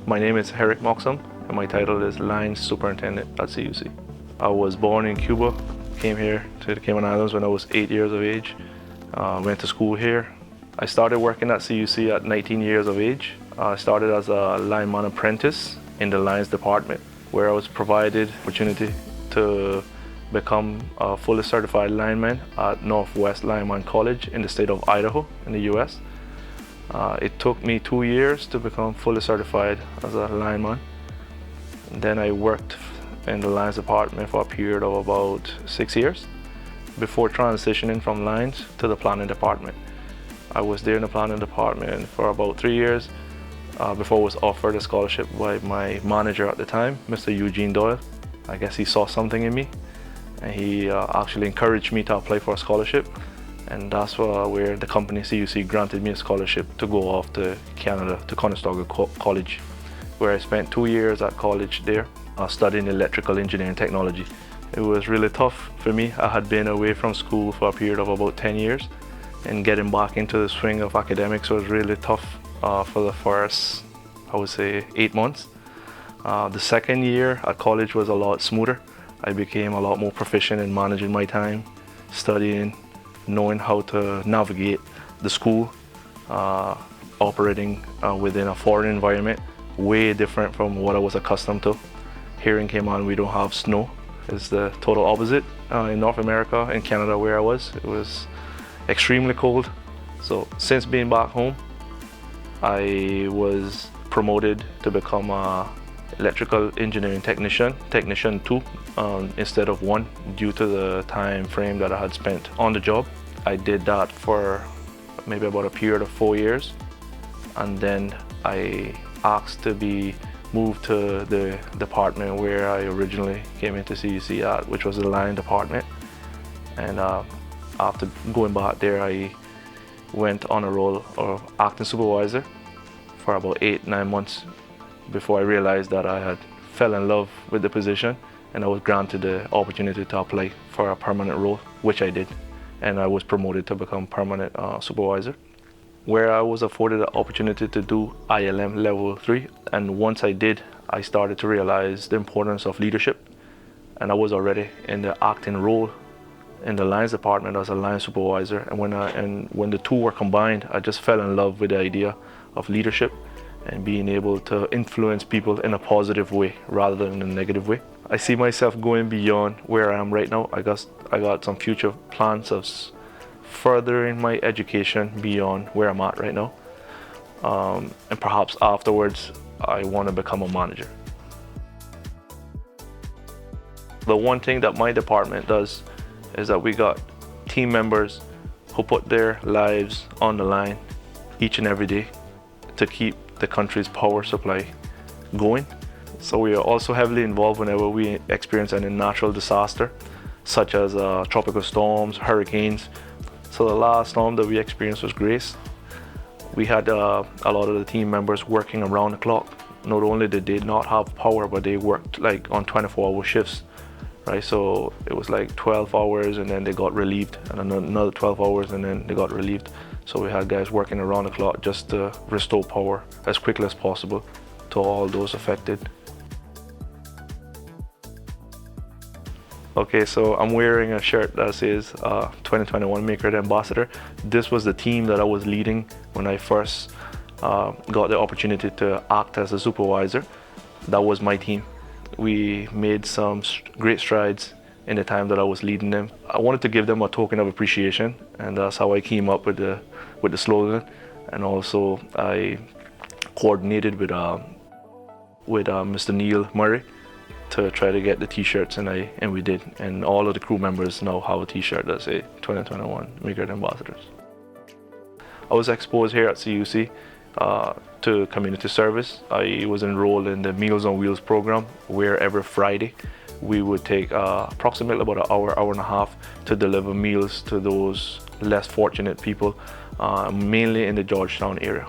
My name is Heric Moxam, and my title is Line Superintendent at CUC. I was born in Cuba, came here to the Cayman Islands when I was 8 years of age, went to school here. I started working at CUC at 19 years of age. I started as a lineman apprentice in the lines department, where I was provided opportunity to become a fully certified lineman at Northwest Lineman College in the state of Idaho in the US. It took me 2 years to become fully certified as a lineman. Then I worked in the lines department for a period of about 6 years before transitioning from lines to the planning department. I was there in the planning department for about 3 years before I was offered a scholarship by my manager at the time, Mr. Eugene Doyle. I guess he saw something in me, and he actually encouraged me to apply for a scholarship, and that's where the company CUC granted me a scholarship to go off to Canada, to Conestoga College, where I spent 2 years at college there studying electrical engineering technology. It was really tough for me. I had been away from school for a period of about 10 years, and getting back into the swing of academics was really tough for the first, I would say, 8 months. The second year at college was a lot smoother. I became a lot more proficient in managing my time, studying, knowing how to navigate the school, operating within a foreign environment, way different from what I was accustomed to. Here in Cayman, we don't have snow. It's the total opposite in North America, in Canada where I was. It was extremely cold. So since being back home, I was promoted to become a electrical engineering technician 2 instead of 1, due to the time frame that I had spent on the job. I did that for maybe about a period of 4 years, and then I asked to be moved to the department where I originally came into CUC at, which was the line department. And after going back there, I went on a role of acting supervisor for about 8-9 months before I realized that I had fell in love with the position, and I was granted the opportunity to apply for a permanent role, which I did, and I was promoted to become permanent supervisor, where I was afforded the opportunity to do ILM level 3. And once I did, I started to realize the importance of leadership, and I was already in the acting role in the lines department as a line supervisor, and when the two were combined, I just fell in love with the idea of leadership and being able to influence people in a positive way rather than a negative way. I see myself going beyond where I am right now. I got some future plans of furthering my education beyond where I'm at right now, and perhaps afterwards I want to become a manager. The one thing that my department does is that we got team members who put their lives on the line each and every day to keep the country's power supply going. So we are also heavily involved whenever we experience any natural disaster, such as tropical storms, hurricanes. So the last storm that we experienced was Grace. We had a lot of the team members working around the clock. Not only did they not have power, but they worked like on 24-hour shifts, right? So it was like 12 hours and then they got relieved, and another 12 hours and then they got relieved. So we had guys working around the clock just to restore power as quickly as possible to all those affected. Okay, so I'm wearing a shirt that says 2021 Make It Ambassador. This was the team that I was leading when I first got the opportunity to act as a supervisor. That was my team. We made some great strides in the time that I was leading them. I wanted to give them a token of appreciation, and that's how I came up with the slogan. And also I coordinated with Mr. Neil Murray to try to get the t-shirts, and we did. And all of the crew members now have a t-shirt that say 2021 Make It Ambassadors. I was exposed here at CUC to community service. I was enrolled in the Meals on Wheels program, where every Friday we would take approximately about an hour and a half to deliver meals to those less fortunate people, mainly in the Georgetown area.